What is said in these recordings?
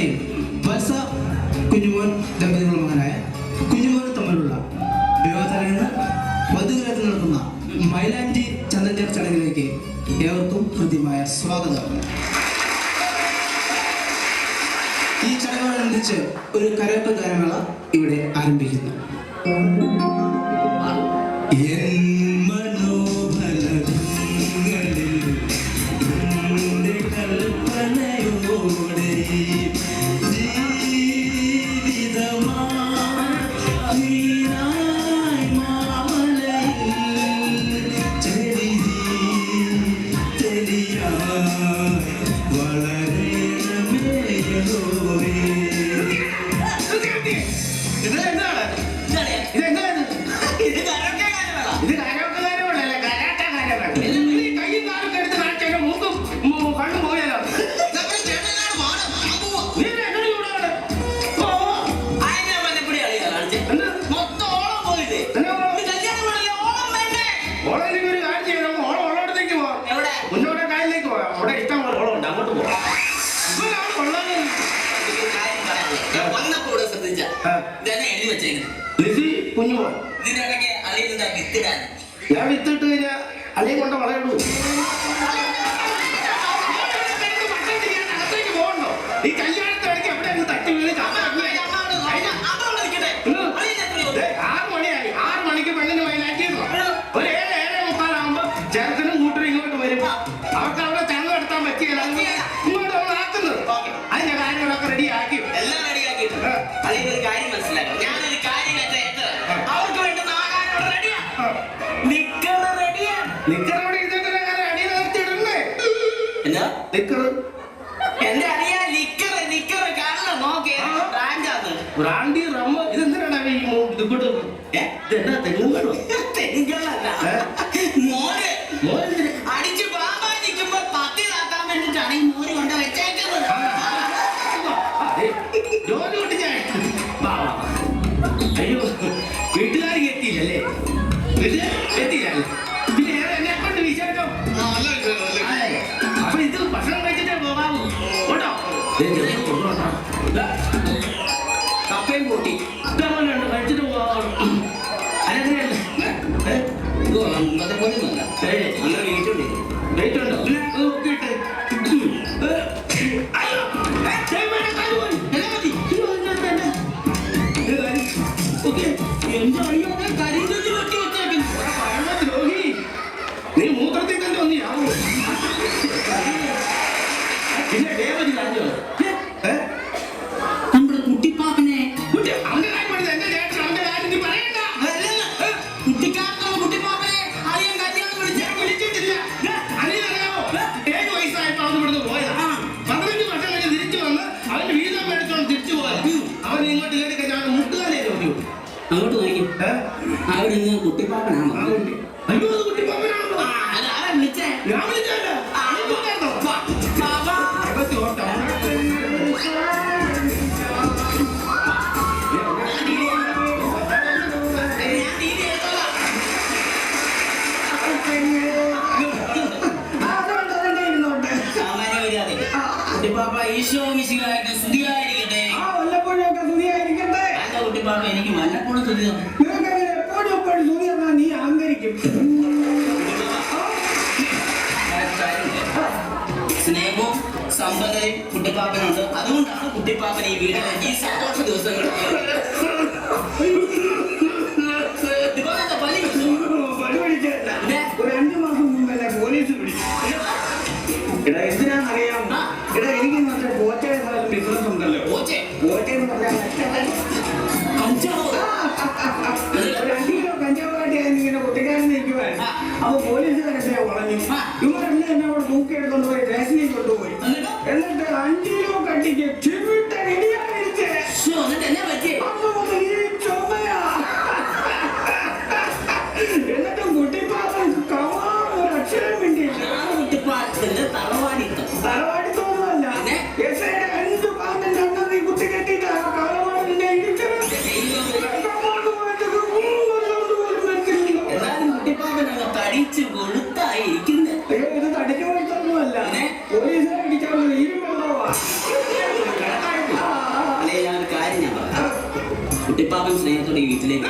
ഇത്തവണയും വത്സ കുഞ്ഞുമോൻ ദമ്പതികളുടെ മകനായ കുഞ്ഞുമോനും തമ്മിലുള്ള വിവാഹത്തിന് വധുഗ്രഹത്തിൽ നടക്കുന്ന മൈലാഞ്ചി ചന്ദനചേർ ചടങ്ങിലേക്ക് ഏവർക്കും ഹൃദ്യമായ സ്വാഗതം. ഈ ചടങ്ങോടനുബന്ധിച്ച് ഒരു കരോക്കെ ഗാനമേള ഇവിടെ ആരംഭിക്കുന്നു. ഞാൻ വിത്തിട്ട് കഴിഞ്ഞാൽ അല്ലെങ്കിൽ കൊണ്ട് വളരുള്ളൂ. പോകണ്ടോ ഈ കല്യാണത്തിനിടയ്ക്ക് എവിടെ തട്ടി വീണ് 6 മണിയായി. 6 മണിക്ക് പെണ്ണിന് വയലാക്കിയിരുന്നു. ഒരു 7-7:30 ചെറുക്കനും കൂട്ടരും ഇങ്ങോട്ട് വരും. അവർക്ക് അവിടെ തെങ്ങ് എടുത്താൻ പറ്റിയില്ല. ഇങ്ങോട്ട് നമ്മൾ ആക്കുന്നത് അതിന്റെ കാര്യങ്ങളൊക്കെ റെഡിയാക്കി എല്ലാം റെഡിയാക്കിയിട്ടുണ്ട്. അല്ലെങ്കിൽ ഒരു കാര്യം മനസ്സിലാക്കാം. ഞാനൊരു കാര്യം അവർക്ക് വേണ്ടുന്ന ആഹാരം റെഡിയാ. നിക്കറോട് ഇതൊക്കെ അടി നിർത്തിയിടണ്ടേ? എന്റെ അറിയാ നിക്കറ് കാണണം. നോക്കിയ ബ്രാൻഡി റമ്മ ഇതെന്തിനാണ് തെങ്ങല്ല മോര് അടിച്ച് പാമ്പാ നിൽക്കുമ്പോ പത്തി താക്കാൻ വേണ്ടിട്ടാണ് ഈ മോര് കൊണ്ട് വെച്ചേക്കുന്നത്. ജോലി കൊണ്ട് ഞാൻ അയ്യോ വീട്ടുകാർക്ക് എത്തിയില്ലല്ലേ? എത്തിയില്ലല്ലേ? പിന്നെ എന്നെ കൊണ്ട് വിശേഷം അപ്പൊ ഇത് ഭക്ഷണം കഴിച്ചിട്ടേ പോകാവൂ കേട്ടോ. കപ്പയും കൂട്ടി ഇഷ്ടമല്ലുണ്ട് കഴിച്ചിട്ട് പോകാവുള്ളൂ. വെയിറ്റ് ഉണ്ടോ? നീ മൂത്രത്തിൽ തന്നെ ഒന്നിയാവൂ. പിന്നെ നമ്മുടെ കുട്ടിപ്പാപ്പനെ അവന്റെ കാര്യം പഠിച്ച എന്റെ ചേട്ടൻ അവന്റെ കാര്യം നീ പറയണ്ട. കുട്ടിപ്പാപ്പനെ അളിയൻ കല്യാണം വിളിച്ചിട്ടില്ല. അറിയാമോ 7 വയസ്സായപ്പോ അവൻ ഇവിടുന്ന് പോയതാ. 15 വർഷം കഴിഞ്ഞ് തിരിച്ചു വന്ന് അവന്റെ വീതം മേടിച്ചോണ്ട് തിരിച്ചു പോയത്. അവൻ ഇങ്ങോട്ട് കേട്ടിട്ട് ഞാൻ മുട്ടുകാരെ നോക്കി അങ്ങോട്ട് നോക്കി അവിടെ നിന്ന് കുട്ടിപ്പാപ്പനാണോ? അയ്യോ അത് കുട്ടിപ്പാപ്പനാണോ? വിളിച്ചേ ഞാൻ വിളിച്ചല്ല. കുട്ടിപ്പാപ്പ ഈശോ മിശിഹായ്ക്ക് സ്തുതിയായിരിക്കട്ടെ. കുട്ടിപ്പാപ്പ എനിക്ക് വല്ലപ്പോഴും സ്തുതി തന്നെ. നീ അഹങ്കരിക്കും. സ്നേഹവും സമ്പന്നതയും കുട്ടിപ്പാപ്പനുണ്ട്. അതുകൊണ്ടാണ് കുട്ടിപ്പാപ്പൻ ഈ വീടിലെ ഈ സന്തോഷ ദിവസങ്ങൾ ഒരു 5 മാസം മുമ്പല്ലേ പോലീസ് പിടിച്ചു. എന്തിനാന്നറിയാം? എനിക്ക് മറ്റേ പോച്ച ബിസിനസ് ഉണ്ടല്ലോ. പോച്ചെന്ന് പറഞ്ഞാൽ 2 കിലോ കഞ്ചാവായിട്ട് ഇങ്ങനെ കുട്ടിക്കാരൻ നിൽക്കുവാൻ അപ്പൊ പോലീസുകാരെ വളഞ്ഞു. ഇവരെല്ലാം എന്നെ അവിടെ തൂക്കിയെടുക്കൊണ്ട് പോയി സ്റ്റേഷനിൽ കൊണ്ടുപോയി. എന്നിട്ട് 5 കിലോ കട്ടിക്ക് എന്നിട്ടും കുട്ടിപ്പാപ്പൻ ഒരു അക്ഷരം വേണ്ടിയില്ല. തറവാടിത്തോന്നല്ല 5 പാമ്പിന്റെ അണ്ണ കുത്തി കെട്ടിട്ട് കാലവാടിന്റെ തടിച്ചു കൊഴുത്തായിരിക്കുന്നത്. ഇത് തടിച്ചു കൊടുത്തൊന്നുമല്ല. പോലീസുകാർ അടിച്ചാൽ ഇരുമ്പോ സ്നേഹത്തോടെ ഈ വീട്ടിലേക്ക്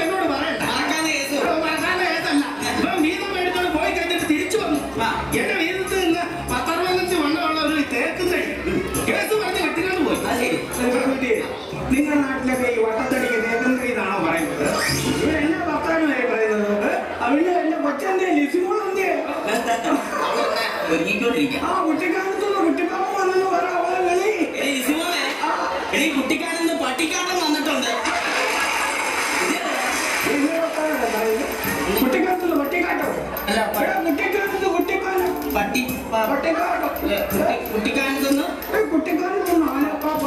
എന്നോട് പറയണ്ട. മറക്കാതെ കേസ് മറക്കാതെ കേസല്ല. ഇവൻ വീതം മേടിച്ചോണ്ട് പോയി കഴിഞ്ഞിട്ട് തിരിച്ചു വന്നു. എന്റെ വീതത്തിൽ നിന്ന് 10-65 വണ്ണമുള്ള ഒരു തേക്കുന്നേ കേസ് പറഞ്ഞ് വെട്ടിക്കൊണ്ട് പോയി. അത് ശരി. നിങ്ങളുടെ നാട്ടിലൊക്കെ ഈ വട്ടത്തടിക്ക് തേക്കുന്നേ എന്നാണോ പറയുന്നത്? ഇവരെന്നെ ഭർത്താവിനായി പറയുന്നത്. അവിടെ എന്റെ കൊച്ചെന്തേ ലിസിമോളെന്തേ? ഒരുങ്ങിക്കൊണ്ടിരിക്കാം. ആ കുട്ടിക്കാലത്തുനിന്ന് കുട്ടിപ്പാപ്പ വന്നെന്ന് പറയാ അവളെ കളി. കുട്ടിക്കാരെന്ന് പട്ടിക്കാട്ടം വന്നിട്ടുണ്ട്. കുട്ടിക്കാലത്തുള്ള പട്ടിക്കാട്ടോ? അല്ല കുട്ടിക്കാലത്ത് കുട്ടിക്കാലം പട്ടി പട്ടിക്കാട്ടോ? കുട്ടിക്കാലത്തുനിന്ന് കുട്ടിക്കാലത്തുനിന്ന് ആനപ്പാപ്പ.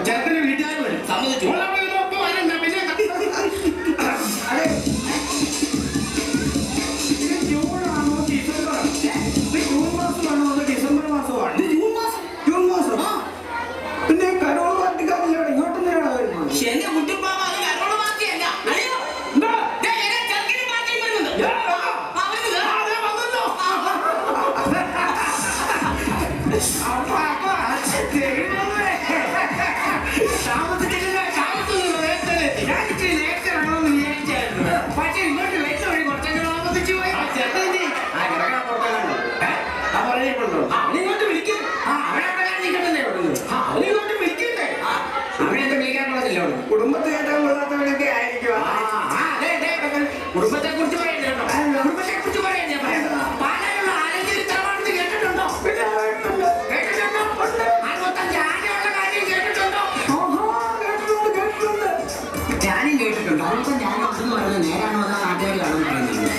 ചെറുക്കന്റെ വീട്ടുകാർ വരും. സമ്മതിച്ചു. ജൂണാണോ ഡിസംബർ? ജൂൺ മാസമാണോ അതോ ഡിസംബർ മാസമാണോ? ജൂൺ മാസം. പിന്നെ കരോൾ പാർട്ടിക്കാരില്ല ഇങ്ങോട്ട് നേടാ വരുന്നത്. എന്റെ കുട്ടിപ്പാപ്പ അത് കരോള് പാർട്ടിയല്ല. അറിയോ? ദേ, എന്നെ ചെറുക്കന് പാർട്ടി വരുന്നുണ്ട്. അവനിങ്ങോട്ട് വിളിക്കും. അവനിങ്ങോട്ട് വിളിക്കണ്ടേ? അവനെന്ത് വിളിക്കാൻ പറഞ്ഞില്ല. കുടുംബത്തെ കേട്ടാൽ കൊള്ളാത്തവനൊക്കെ ആയിരിക്കും. കുടുംബത്തെ കുറിച്ച് പറയണ്ടോ? കുടുംബത്തെ കുറിച്ച് പറയണ്ടേ? പാലായുള്ള ആരെങ്കിലും ഇത്രമാണെന്ന് കേട്ടിട്ടുണ്ടോ? കേട്ടിട്ടുണ്ടോ? 65 ആനയുള്ള കാര്യം കേട്ടിട്ടുണ്ടോ? കേട്ടിട്ടുണ്ട്. ഞാനും കേട്ടിട്ടുണ്ട്. അതൊക്കെ ഞാൻ അതെന്ന് പറയുന്നത് നേരാണോ അതാ നാട്ടുകാർ കാണുമെന്ന് പറയുന്നത്.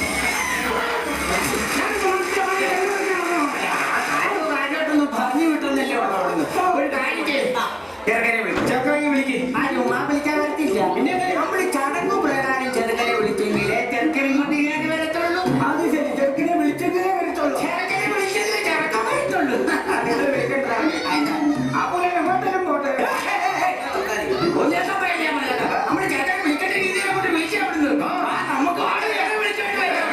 പറഞ്ഞു വിട്ടെന്നല്ലേ ഉള്ളൂ. ഒരു കാര്യം ചെറുക്കനെ വിളിക്കും. വിളിക്കാൻ വരത്തില്ല. പിന്നെ നമ്മൾ ചടങ്ങ് പ്രകാരം ചെറുക്കനെ വിളിച്ചെങ്കിലേ ചെറുക്കനെ ഇങ്ങോട്ട് കയറി വരത്തുള്ളൂ. അത് ശരി. ചെറുക്കനെ വിളിച്ചെങ്കിലേ വരത്തുള്ളൂ. ചെറുക്കനെ വിളിച്ചെങ്കിലേ ചെറുക്കൻ വരത്തുള്ളൂ. അപ്പോൾ എങ്ങോട്ടും പോട്ടെ. ഒന്നേസം പറയാൻ പറഞ്ഞത് നമ്മുടെ ചെറുക്കനെ വിളിക്കേണ്ട രീതിയിൽ അങ്ങോട്ട് വിളിച്ചാൽ വിടുന്നു. നമുക്ക് ആളെ വിളിച്ചോണ്ട് വരാം.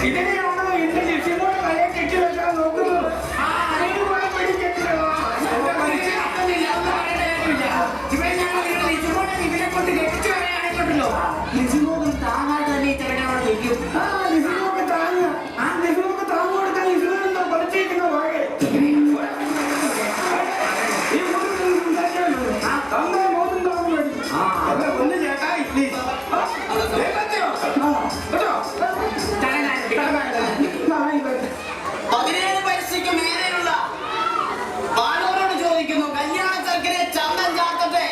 ഇതിനെയാണോ എന്റെ ലക്ഷ്യമോട് വരെ കെട്ടി വെക്കാൻ നോക്കുന്നത്? ഇവരെ കൊണ്ട് കെട്ടിച്ചു വരെയാണെങ്കിലോ ലിസിമോക്ക് താങ്ങാതെ തന്നെ ചെറുക്കനോട് നിൽക്കും. ലിസിമോക്ക് താങ്ങ ആ ലിസിമോക്ക് താങ്ങ് കൊടുക്കാൻ ലിസിമോനെന്തോ പഠിച്ചിരിക്കുന്ന വാഴ ഒന്ന് ചേട്ടാ പതിനേഴ് പൈസയ്ക്ക് മേലെയുള്ള ആളുകളോട് ചോദിക്കുന്നു കല്യാണ ചെറുക്കനെ ചന്തം ചാർത്തട്ടെ.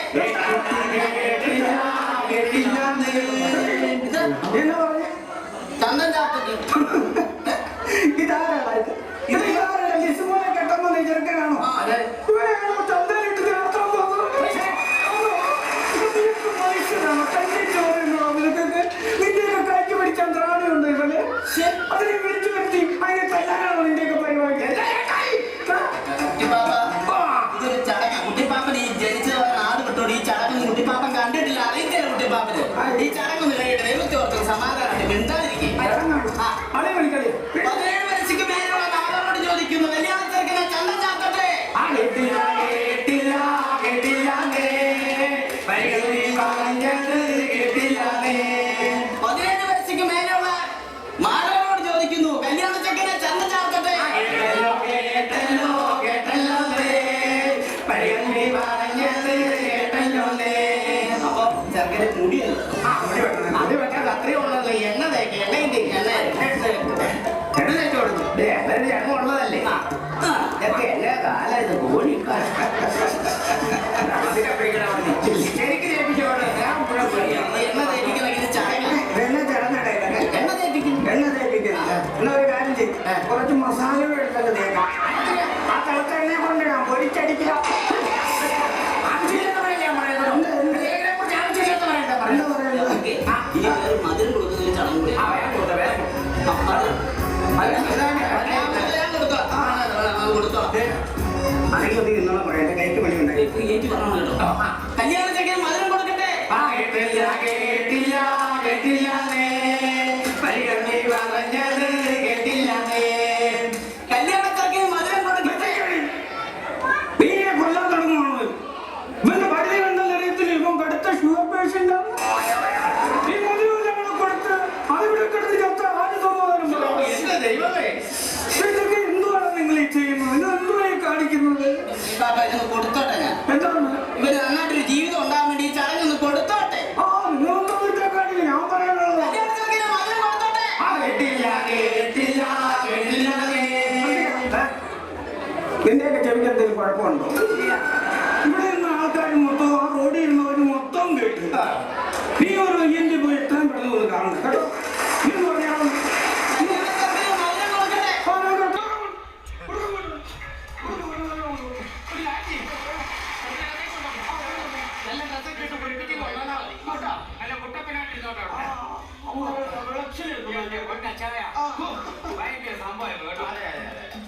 ചന്തം ചാർത്തട്ടെ. ഇതാരാണ് ലിസിമോനെ കെട്ടുന്നത് ചെറുക്കനാണോ? ഇവരാണോ ചന്തയിലിട്ട് ചേർത്താൻ പോകുന്നത്? നിന്റെയൊക്കെ കൈക്ക് പിടിക്കാൻ ത്രാണിയുണ്ടോ ഇവന്? അതിനെ വിളിച്ചു വരുത്തി അതിനെ തല്ലാനാണോ നിന്റെയൊക്കെ പരിപാടി? ഇതൊരു ചടങ്ങ്. കുട്ടിപ്പാപ്പൻ ഈ ജനിച്ചത് നാട് വിട്ടോട് ഈ ചടങ്ങ് കുട്ടിപ്പാപ്പൻ കണ്ടിട്ടില്ല, അറിയില്ല കുട്ടിപ്പാപ്പന്. ഈ ചടങ്ങൊന്ന് കഴിയട്ടെ. ദൈവത്തെ ഓർത്ത് സമാധാനമായിട്ട് മിണ്ടാതിരിക്കും. അതേ വിളിക്കണം. ഇതൊക്കെ എല്ലാ കാലം ഇത് കോഴിക്കാലം ശരിക്കും ജയിപ്പിച്ചോട്ടെ. ഞാൻ ഇവിടെ പോയി. എണ്ണ തേപ്പിക്കുന്ന ഇത് ചായ എണ്ണ ചേർന്നട്ടെ ഇതൊക്കെ. എണ്ണ തേപ്പിക്കുന്നു. എണ്ണ തേപ്പിക്കുന്നില്ല. എന്നാ ഒരു കാര്യം ചെയ്യും, കുറച്ച് മസാല എടുത്തൊക്കെ തേക്കാം. ആ തിളച്ച എണ്ണയെ കൊണ്ട് ഞാൻ പൊരിച്ചടിക്കുക. ആവശ്യമില്ലെന്ന് പറയില്ല ഞാൻ പറയുന്നത്. ഇതിനെക്കുറിച്ച് ആവശ്യമില്ലെന്ന് പറയണ്ട. എന്താ പറയുന്നത്? ഇനി വേറെ മധുരം കൊടുക്കുന്ന ഒരു ചടങ്ങ് കൂടി. ആ, വേഗം കൊടുത്തോ, വേഗം. അല്ലെങ്കിൽ നിന്നുള്ള പറയട്ടെ, കൈക്ക് പണി ഉണ്ടായി. കല്യാണ ചെക്കൻ മധുരം കൊടുക്കട്ടെ. കേട്ടില്ല കേട്ടില്ല കേട്ടില്ലാന്നേ, പരിഗണി പറഞ്ഞത് കേട്ടില്ലാന്നേ. കല്യാണ ചെക്കൻ മധുരം കൊടുക്കട്ടെ. നീയെ കൊല്ലാൻ തുടങ്ങുവാണ്. ഇവന്റെ പരിധി കണ്ടെന്ന് അറിയത്തില്ല, ഇവൻ കടുത്ത ഷുഗർ പേഷ്യന്റ് ആണ്. ഈ മധുരവും ഞങ്ങൾ കൊടുത്ത് അതിവിടെ കിടന്ന് ചത്ത ആദ്യ തോന്നുവാനും എന്റെ ദൈവമേ, ഇതൊക്കെ എന്തുവാണ് നിങ്ങൾ ഈ ചെയ്യുന്നത്? ഇത് എന്തുവായി കാണിക്കുന്നത്? കൊടുത്തോട്ടെ. ഞാൻ എന്താണ് ഇവര് നന്നായിട്ടൊരു ജീവിതം ഉണ്ടാകാൻ വേണ്ടി ഈ ചടങ്ങ് ഒന്ന് കൊടുത്തോട്ടെ. ആ നിങ്ങളൊന്നും കാണില്ല, ഞാൻ പറയാനുള്ളത്. കല്യാണ ചെക്കന് മധുരം കൊടുത്തോട്ടെ. കേട്ടില്ല കേട്ടില്ല കേട്ടില്ലാന്നേ. നിന്റെയൊക്കെ ചെവിക്ക് എന്തെങ്കിലും കുഴപ്പമുണ്ടോ? ഇവിടെ ഇരുന്ന ആൾക്കാർ മൊത്തം, ആ റോഡിൽ ഇരുന്നവർ മൊത്തം കേട്ടു. നീ ഒരു അയ്യന്റെ പോയി എത്രയും പെട്ടെന്ന് ഒന്ന് കാണണം കേട്ടോ. നീ പറഞ്ഞാൽ കല്യാണ ചെക്കന് മധുരം കൊടുക്കട്ടെ.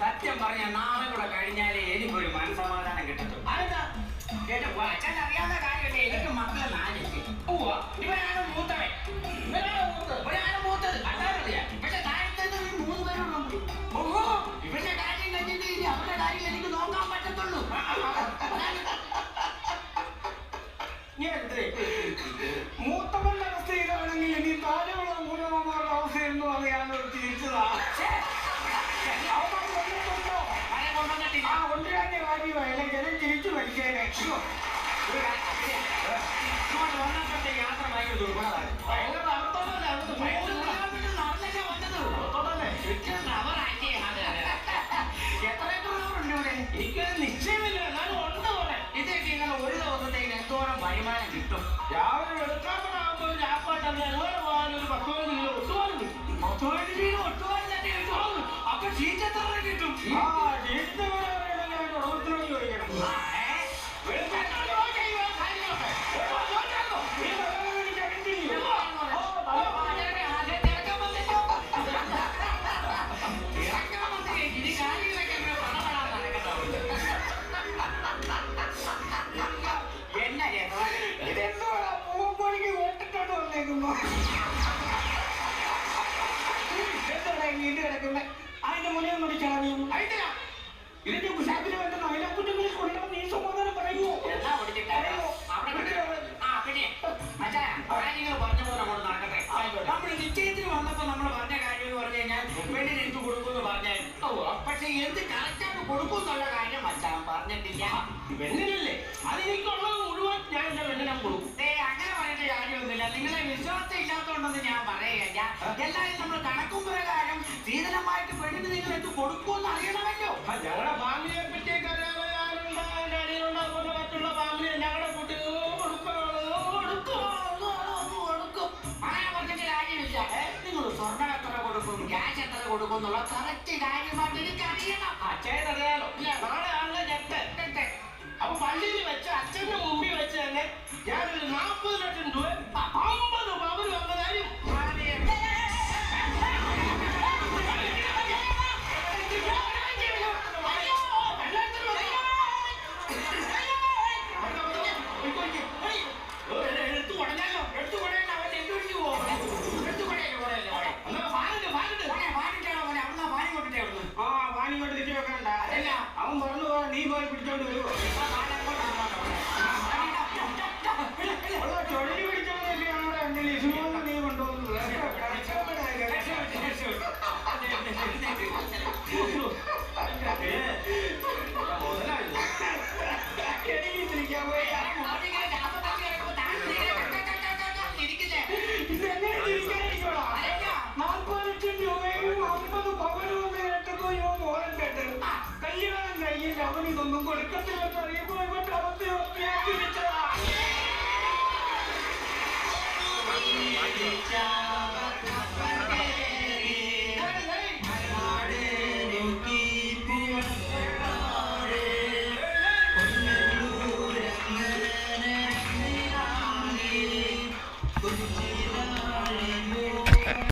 സത്യം പറഞ്ഞ നാളെ കൂടെ കഴിഞ്ഞാലേ എനിക്കൊരു മനസ്സമാധാനം കിട്ടത്തുള്ളൂ. അതെന്താ കേട്ടോ, അച്ഛൻ അറിയാവുന്ന കാര്യമല്ലേ, എനിക്ക് മക്കളെ 4. ഇവനാണ് മൂത്തവൻ, ഇവനാണ് മൂത്തത്. അതാണറിയാം. പക്ഷെ താഴത്തെ 3 പേരുണ്ട്. ഓഹോ, ഇവന്റെ കാര്യം കഴിഞ്ഞിട്ട് ഇനി അവരുടെ കാര്യം എനിക്ക് നോക്കാൻ പറ്റത്തുള്ളൂ. മൂത്തവന്റെ അവസ്ഥയിലാണെങ്കിൽ ഇനി താഴെയുള്ള മൂലമാരുടെ അവസ്ഥ എന്ന് പറയാനൊരു തിരിച്ചതാ. ആ ഒന്നിരാന്റെ കാര്യമായാലും ജനം തിരിച്ചു പഠിച്ചേനെ. യാത്ര ഭയങ്കര ദുർബലമാണ്. ഭയങ്കര അർത്ഥമല്ല, എനിക്ക് നിശ്ചയമില്ല, എന്നാലും ഉണ്ട് പോലെ. ഇതൊക്കെ ഇങ്ങനെ ഒരു ദിവസത്തേക്ക് എന്തോരം വരുമാനം കിട്ടും? രാവിലെ വെളുക്കാത്തതാകുമ്പോൾ രാപ്പാട്ടല്ല എങ്ങനെ പോകാൻ ഒരു 10-15 കിലോ ഒട്ടുപാലും കിട്ടും. 15 കിലോ ഒട്ടുപാലും തന്നെ കിട്ടും. അപ്പൊ ഷീറ്റ് എത്ര കിട്ടും? ആ ജീത്ത് ഉടമത്തിനോട് ചോദിക്കണം. ഇതെന്തുവാ പൂവപ്പണിക്ക് ഓട്ടിട്ടോട്ട് വന്നേക്കുന്നു? എന്താണ് വീട്ടിൽ കിടക്കുന്നത്? അതിന്റെ മുന്നിൽ മുടിച്ചാണ് ഇതിന്റെ കുശാപ്പിന് വേണ്ടുന്ന അയലക്കുറ്റങ്ങളിൽ കൊണ്ടുവന്ന് ഈ സമാധാനം പറയുമോ? നമ്മൾ നിശ്ചയത്തിന് വന്നപ്പോ നമ്മൾ പറഞ്ഞ കാര്യം എന്ന് പറഞ്ഞു കഴിഞ്ഞാൽ പെണ്ണിന് എനിക്ക് കൊടുക്കുമെന്ന് പറഞ്ഞാൽ, പക്ഷെ എന്ത് കറക്റ്റായിട്ട് കൊടുക്കും എന്നുള്ള കാര്യം മച്ചാൻ പറഞ്ഞിട്ടില്ല. പെണ്ണിനല്ലേ അതെനിക്കുള്ളത് മുഴുവൻ ഞാൻ എന്റെ പെണ്ണിനെ കൊടുക്കും. അങ്ങനെ പറയേണ്ട കാര്യമൊന്നുമില്ല. നിങ്ങളെ വിശ്വാസം ഇല്ലാത്തതുകൊണ്ടൊന്നും ഞാൻ പറയുകയില്ല. എല്ലാവരും നമ്മൾ കണക്കും പ്രകാരം ശീതളമായിട്ട് പെണ്ണിന് നിങ്ങൾ എന്ത് കൊടുക്കുമെന്ന് അറിയണമല്ലോ. ഞങ്ങളുടെ ഫാമിലിയെ പറ്റിയൊക്കെ അറിയാനുണ്ട്. എന്റെ അടിയിലുണ്ടാകുന്ന മറ്റുള്ള ഫാമിലി ഞങ്ങളുടെ കുട്ടികൾ കൊടുക്കും. അങ്ങനെ പറഞ്ഞിട്ട് കാര്യമില്ല. നിങ്ങൾ സ്വർണ്ണം എത്ര കൊടുക്കും, ക്യാഷ് എത്ര കൊടുക്കും എന്നുള്ള കറക്റ്റ് കാര്യമായിട്ട് എനിക്ക് അറിയണം. അച്ഛനറിയാലോ, നാളെ ആളുടെ ഞെട്ട്. അപ്പൊ പള്ളിയിൽ വെച്ച് അച്ഛന്റെ മുമ്പിൽ വെച്ച് തന്നെ ഞാനൊരു 40 ലക്ഷം രൂപ 50 പവൻ വന്ന കാര്യം എടുത്തു കൊടഞ്ഞല്ലോ, എടുത്തു കൊടയണ്ട. അവൻ എന്തൊഴിഞ്ഞു പോകും. എടുത്തു കൊടയല്ലോ, കൊടയല്ലോ. അവിടുന്ന് പാനി കൊണ്ടിട്ടേ ഉള്ളൂ. ആ വാനി കൊണ്ട് തിരിച്ചു വെക്കണ്ട. അവൻ പറഞ്ഞു പോവാ, നീ പോയി പിടിച്ചോണ്ട് വരുമോ? ചൊഴി പിടിച്ചോണ്ടല്ലേ നമ്മുടെ എന്റെ ലിസുമോന്ന് നീ കൊണ്ടുപോകുന്നത്. എണീറ്റിരിക്കാൻ പോയി. ഇതെങ്ങനെ തിരിക്കാനിരിക്കോടാ? 40 ലക്ഷം രൂപയും 50 പവനും കേട്ടപ്പോ യോ മോഹൻ കേട്ട് കല്യാണം അവനിതൊന്നും കൊടുക്കത്തില്ലെന്ന് അറിയുമ്പോ